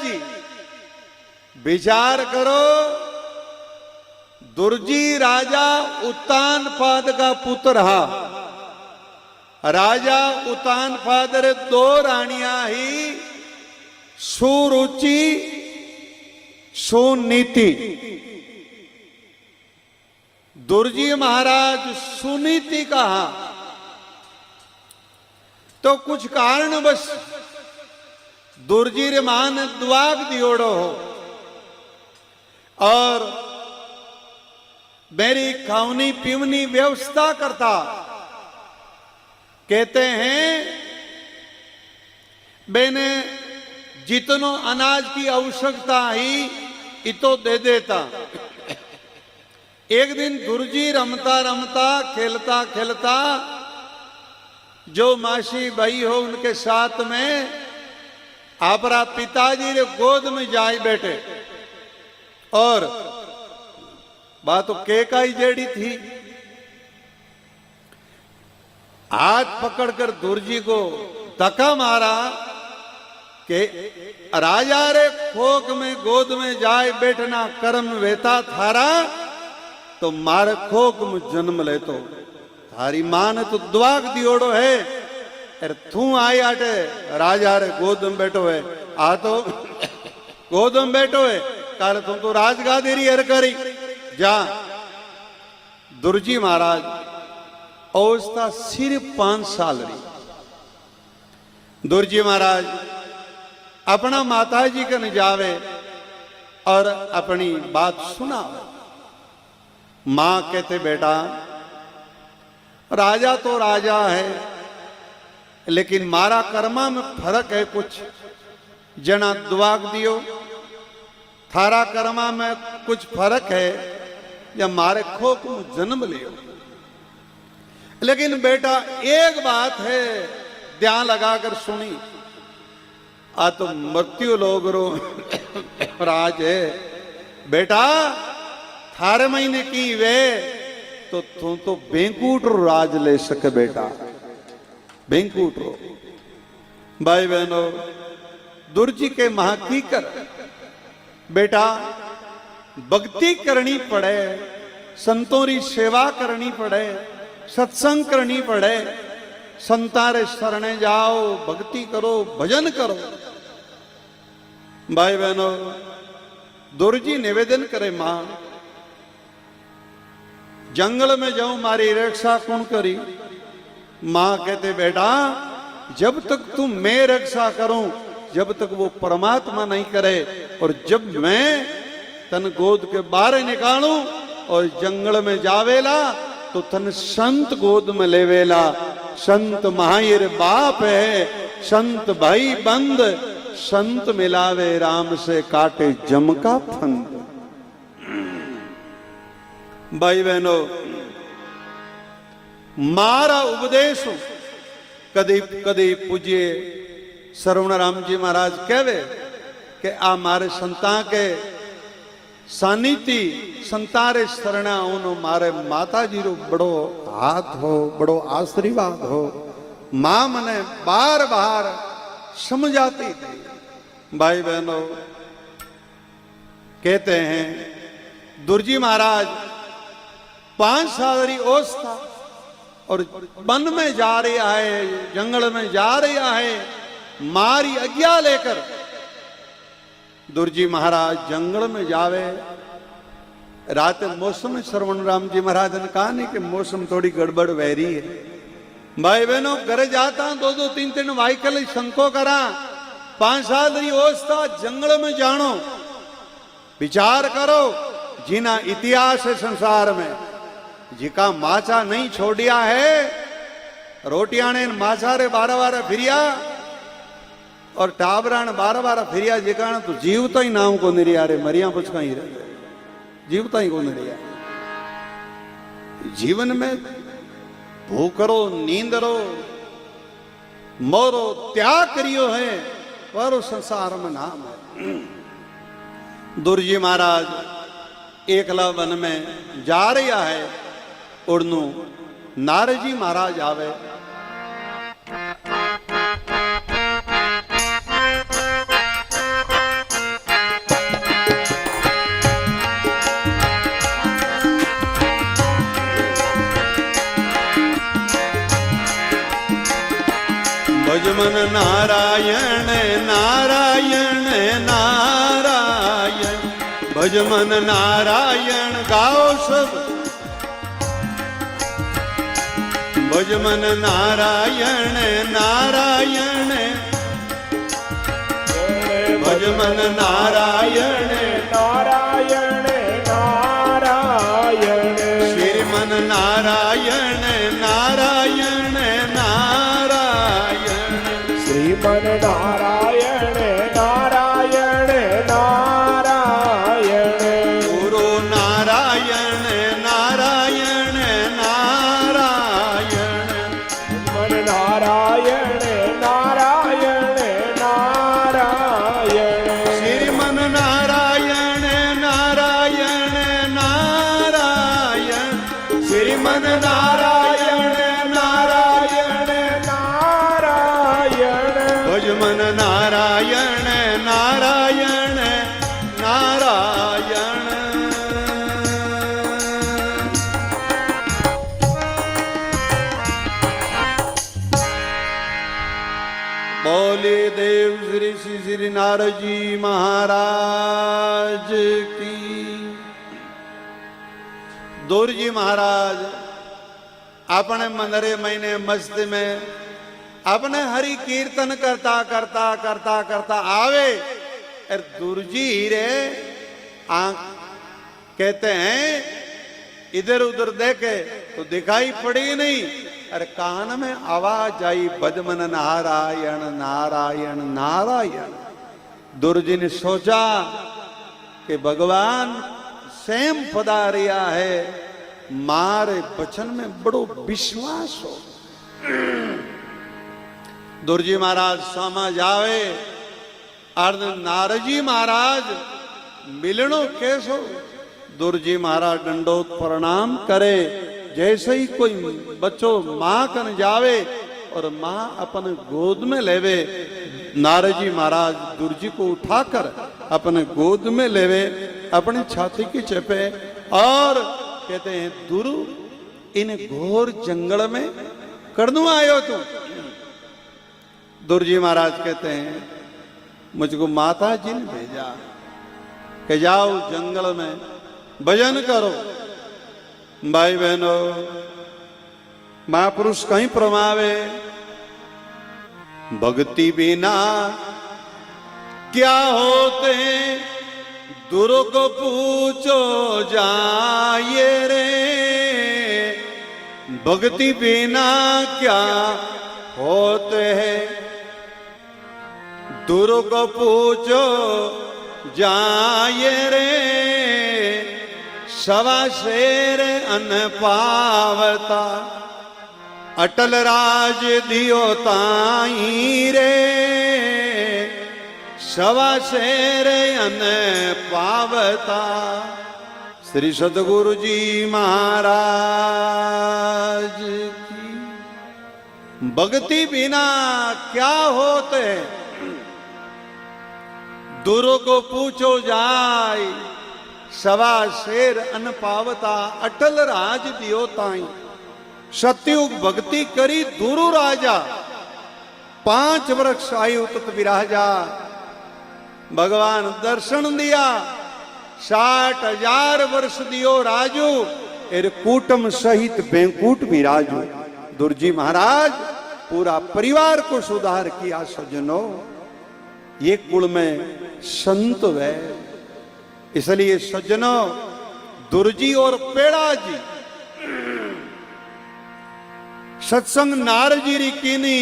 जी विचार करो, दुर्जी राजा उत्तानपाद का पुत्र हा। राजा उत्तानपाद रे दो रानियां ही सुरुचि सुनीति। दुर्जी महाराज सुनीति कहा तो कुछ कारणवश दुर्जी रे मान द्वाग दियोड़ो हो और मेरी खावनी पीवनी व्यवस्था करता। कहते हैं मैंने जितनो अनाज की आवश्यकता ही इतो दे देता। एक दिन दुर्जी रमता रमता खेलता खेलता जो मासी भाई हो उनके साथ में आपरा पिताजी रे गोद में जाए बैठे और बात तो केकाई जेड़ी थी। हाथ पकड़कर दुर्जी को धक्का मारा कि राजा रे खोक में गोद में जाए बैठना कर्म वेता थारा तो मारे खोक में जन्म ले तो थारी मां ने तो द्वाग दियोड़ो है। अरे तू आई आटे राजा रे गोद में बैठो है आ तो गोद में बैठो है काले तुम तो राजगादी री हर करी जा। दुर्जी महाराज अवस्था सिर्फ 5 साल रही। दुर्जी महाराज अपना माताजी कन जावे और अपनी बात सुनावे। मां कहते बेटा राजा तो राजा है लेकिन मारा कर्मा में फर्क है कुछ। जना दुआग दियो थारा कर्मा में कुछ फर्क है या मारे खोक में जन्म लियो। लेकिन बेटा एक बात है ध्यान लगाकर सुनी। आ तो मृत्यु लोग रो राज है बेटा थारे महीने की वे तो तू तो बैंकूट रो राज ले सके बेटा बैंकूट रो। भाई बहनों दुर्जी के महा की कर बेटा भक्ति करनी पड़े, संतों री सेवा करनी पड़े, सत्संग करनी पड़े, संतारे शरणे जाओ, भक्ति करो, भजन करो। भाई बहनों दुर्जी निवेदन करे मां जंगल में जाऊं मारी रक्षा कौन करी। मां कहते बेटा जब तक तुम मैं रक्षा करूं जब तक वो परमात्मा नहीं करे और जब मैं तन गोद के बाहर निकालूं और जंगल में जावेला तो तन संत गोद में लेवेला। संत महायर बाप है, संत भाई बंद, संत मिलावे राम से काटे जम का फंद। भाई बहनों मारा उपदेश कदी कदी पूज्य श्रवण राम जी महाराज कहवे कि आ मारे संता के सानिति संतारे शरणा उनो मारे माता जी रो बड़ो हाथ हो, बड़ो आशीर्वाद हो। मां मने बार बार समझाती थी। भाई बहनों कहते हैं दुर्जी महाराज 5 साल री अवस्था और वन में जा रहा है, जंगल में जा रहा है मारी आज्ञा लेकर। दुर्जी महाराज जंगल में जावे रात मौसम श्रवण राम जी महाराज ने कहा नहीं कि मौसम थोड़ी गड़बड़ वह रही है। भाई बहनों घर जाता 2-2 3-3 वाइकल संको करा 5 साल री अवस्था जंगल में जानो। विचार करो जिना इतिहास है संसार में जिका माचा नहीं छोड़िया है रोटिया ने माचा रे 12 फिरिया और टाबरा ने 12 फिरिया जिका तो जीवता ही नाम को नहीं रिया रे मरिया पुचका ही रहे जीवता ही को नहीं रिया। जीवन में भूख रो नींद रो मोरो त्याग करियो है पर संसार में नाम है। दुर्जी महाराज एकला वन में जा रहा है उड़नू नारजी महाराज आवे। भजमन नारायण नारायण नारायण, भजमन नारायण गाओ सब, भजमन नारायण नारायण, भजमन नारायण नारायण नारायण, श्रीमन नारायण नारायण नारायण, श्रीमन नारायण नारायण नारायण, गुरु नारायण नारायण नारायण, मन नारायण नारायण नारायण, श्रीमन नारायण नारायण नारायण, श्रीमन नारायण नारायण नारायण, भजमन नारायण नारायण नारायण। बोले देव श्री श्री श्री नारद जी महाराज की। दूर जी महाराज अपने मंदिरे महीने मस्ती में अपने हरि कीर्तन करता करता करता करता आवे, अरे दुर्जी रे आंख कहते हैं इधर उधर देखे तो दिखाई पड़ी नहीं, अरे कान में आवाज आई भजमन नारायण नारायण नारायण। दुर्जी ने सोचा कि भगवान स्वयं पधारिया है, मारे वचन में बड़ो विश्वास हो। दुर्जी महाराज समझ आवे, अर्ध नारजी महाराज मिलनो कैसो। दुर्जी महाराज दंडोत प्रणाम करे, जैसे ही कोई बच्चो माँ कन जावे और माँ अपन गोद में लेवे, नारजी महाराज दुर्जी को उठाकर अपने गोद में लेवे, अपनी छाती की चेपे और कहते हैं दुरु इन घोर जंगल में करनू आयो तू। दुर्जी महाराज कहते हैं मुझको माता जी ने भेजा कि जाओ जंगल में भजन करो। भाई बहनों, महापुरुष कहीं प्रमावे, भक्ति बिना क्या होते दुरो को पूछो जाए रे, भक्ति बिना क्या होते हैं दुरो को पूछो जाए रे, सवा शेर अन पावता अटल राज दियो ताई रे, सवा शेर अन पावता। श्री सदगुरु जी महाराज की। भक्ति बिना क्या होते दूरों को पूछो जाय, सवा शेर अन पावता अटल राज दियो ताई। सत्युग भक्ति करी दुरु राजा, 5 वर्ष आयु तत विराजा। भगवान दर्शन दिया, 60,000 वर्ष दियो राजू, एर कूटम सहित बैंकुट विराजू। दुर्जी महाराज पूरा परिवार को सुधार किया। सज्जनों, ये कुल में संत है, इसलिए सज्जनों दुर्जी और पेड़ा जी सत्संग नारजी री कीनी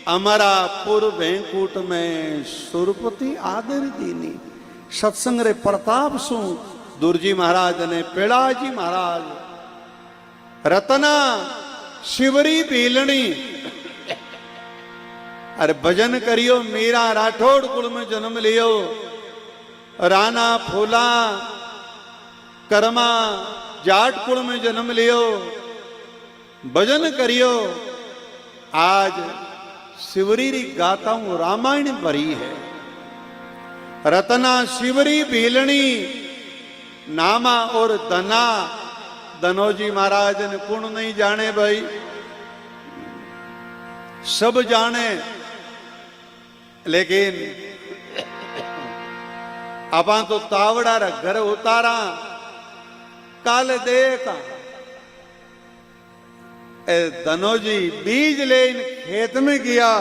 अमरा पूर्व बैंकुट में सुरपति आदर दीनी। सत्संग रे प्रताप सु दुर्जी महाराज ने पेड़ाजी महाराज रतना शिवरी भीलणी अरे भजन करियो। मीरा राठौड़ कुल में जन्म लियो, राणा फूला कर्मा जाट कुल में जन्म लियो, भजन करियो। आज शिवरी री गाता हूं रामायण भरी है। रतना शिवरी भीलणी नामा और धना। धनोजी महाराज ने कुण नहीं जाने भाई, सब जाने। लेकिन अपा तो तावड़ा रा घर उतारा काल देखा धनोजी बीज ले इन खेत में गया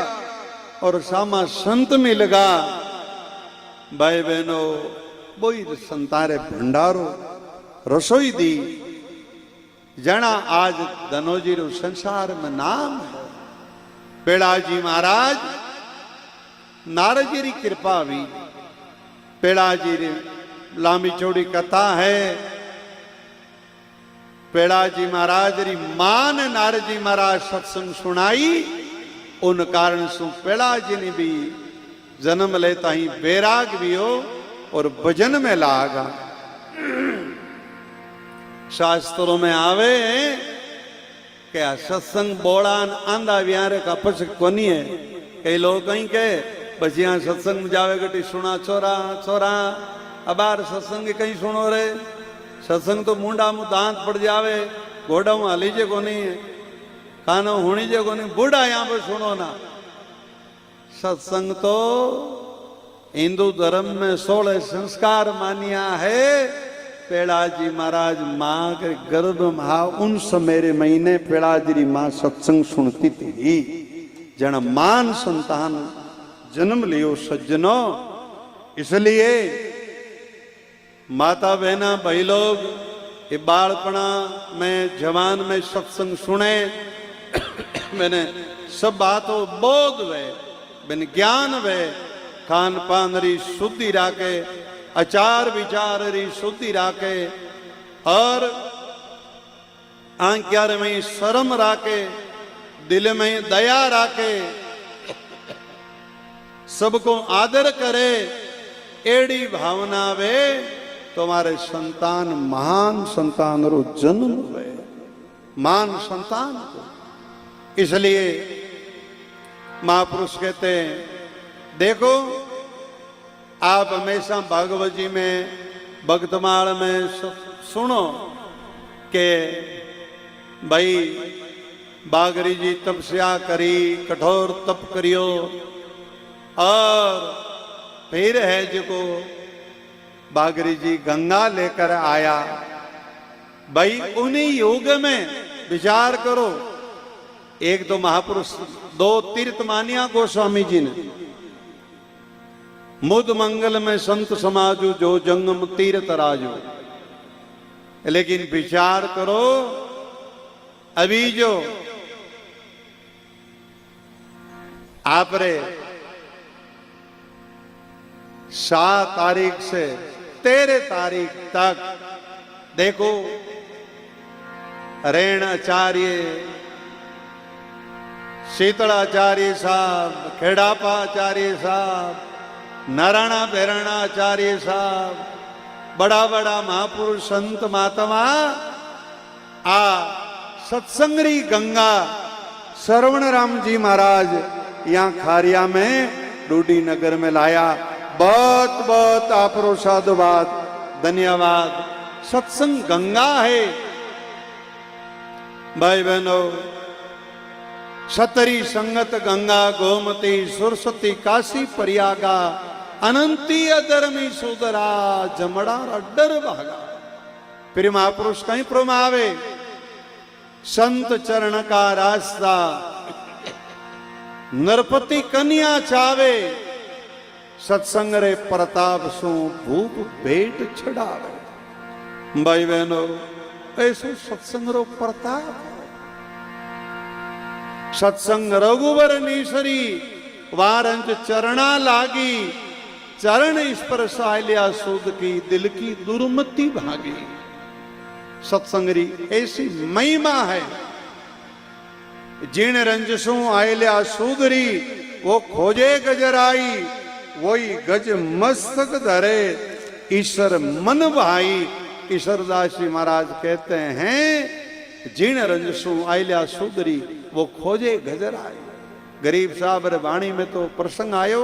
और सामा संत में लगा। भाई बहनों बोई संतारे भंडारो रसोई दी जना आज धनोजी रो संसार में नाम है। पेड़ाजी महाराज नारद जी री कृपा हुई। पेड़ाजी री लांबी चौड़ी कथा है। पेड़ाजी महाराज री मां ने नारद जी महाराज सत्संग सुनाई। उन कारण सु पेड़ाजी ने भी जन्म लेता ही वैराग भी हो और भजन में लागा। शास्त्रों में आवे क्या सत्संग बोड़ान आंधा व्यारे का पछ कोनी है। कई लोग कहीं के बस यहाँ सत्संग में जावे गटी सुना छोरा छोरा अबार सत्संग कहीं सुनो रे। सत्संग तो मुंडा मुंह दांत पड़ जावे घोड़ा मुंह हलीजे को नहीं है खानो हुणीजे को नहीं बूढ़ा यहाँ पर सुनो ना। सत्संग तो हिंदू धर्म में 16 संस्कार मानिया है। पेड़ाजी महाराज माँ के गर्भ में उन समेरे महीने पेड़ाजी री माँ सत्संग सुनती थी। जन मान संतान जन्म लियो सज्जनों। इसलिए माता बहना भाई लोग ये बालपना में जवान में सत्संग सुने मैंने सब बातों बोध वे बिन ज्ञान वे खान पान री शुद्धि राखे आचार विचार री शुद्धि राखे और आंक्यार में शर्म राखे दिल में दया राखे सबको आदर करे एड़ी भावना वे तुम्हारे संतान महान संतान रो जन्म वे महान संतान को। इसलिए महापुरुष कहते हैं देखो आप हमेशा भागवत जी में भक्तमाल में सुनो कि भाई बागरी जी तपस्या करी कठोर तप करियो और फिर है जो बागरी जी गंगा लेकर आया। भाई उन्हीं युग में विचार करो। एक तो महापुरुष 2 तीर्थ मानिया गोस्वामी जी ने मुद मंगल में संत समाजू जो जंगम तीर्थ राजू। लेकिन विचार करो अभी जो आप रे 7 तारीख से 13 तारीख तक देखो रेण आचार्य शीतलाचार्य साहब खेड़ापा आचार्य साहब नारायणा बेराणा आचार्य साहब बड़ा बड़ा महापुरुष संत महात्मा आ सत्संगरी गंगा श्रवण राम जी महाराज यहाँ खारिया में डूडी नगर में लाया। बहुत बहुत आपरो साधुवाद धन्यवाद। सत्संग गंगा है भाई बहनों। सतरी संगत गंगा गोमती सुरसती काशी प्रयागा अनंती अधर्मी सुधरा जमड़ा डर भागा। फिर महापुरुष कहीं प्रमावे संत चरण का रास्ता नरपति कन्या चावे सत्संग रे प्रताप सो भूप भेंट छड़ावे। भाई बहनों ऐसो सत्संग रो प्रताप सत्संग रघुवर नीसरी वारंज चरणा लागी चरण इस पर सालिया सूद की दिल की दुर्मति भागी। सत्संग री ऐसी महिमा है। जिन रंजसों आयलिया सूदरी वो खोजे गजराई वही गज मस्तक धरे ईश्वर मन भाई। ईश्वरदास जी महाराज कहते हैं जिन रंजसों आयलिया सूदरी वो खोजे गजराई। गरीब साहब रे वाणी में तो प्रसंग आयो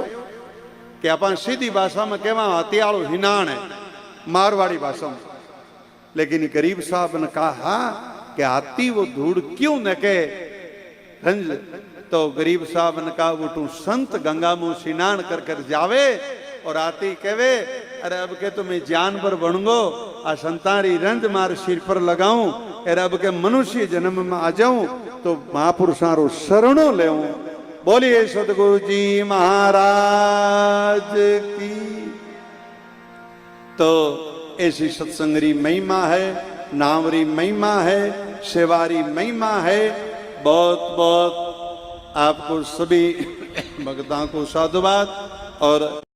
कि अपन सीधी भाषा में कहवा हथियालो हिनाण है मारवाड़ी भाषा में। लेकिन गरीब साहब ने कहा कि हाथी वो धूड़ क्यों न के रंज तो गरीब साहब ने कहा उठू संत गंगा मुंह स्नान कर कर जावे और आती कहवे अरे अब के तुम्हें जानवर बनगो आ संतारी रंज मार सिर पर लगाऊं अरे अब के मनुष्य जन्म में आ जाऊं तो महापुरुषारो शरणों ले बोलिए सतगुरु जी महाराज की। तो ऐसी सत्संगरी महिमा है, नामरी महिमा है, सेवारी महिमा है। बहुत बहुत आपको सभी भक्तों को साधुवाद और